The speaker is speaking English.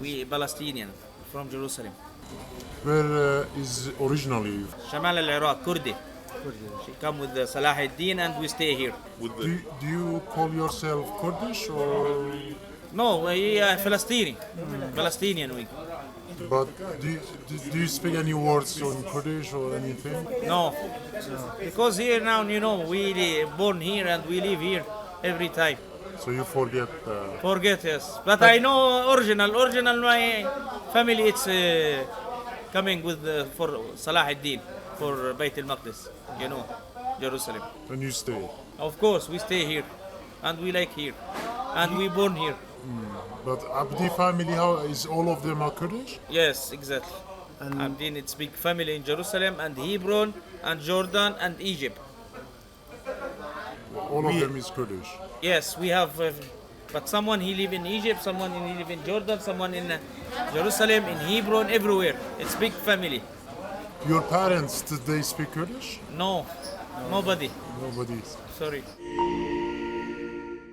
We Palestinian from Jerusalem. Where is originally? Shamal al-Iraq, Kurdi. She come with the Salah ad-Din and we stay here. Do you call yourself Kurdish or? No, we are Palestinian. Palestinian we. But do you speak any words on Kurdish or anything? No. Because here now, we born here and we live here every time. So you forget. Forget, yes. But I know original my family, it's coming with for Salah ad-Din, for Bayt al-Maqdis, Jerusalem. And you stay. Of course, we stay here and we like here and we born here. But Abdi family, how is all of them are Kurdish? Yes, exactly. Abdin, it's big family in Jerusalem and Hebron and Jordan and Egypt. All of them is Kurdish. Yes, we have, but someone he live in Egypt, someone he live in Jordan, someone in Jerusalem, in Hebron, everywhere. It's big family. Your parents, did they speak Kurdish? No, nobody. Nobody. Sorry.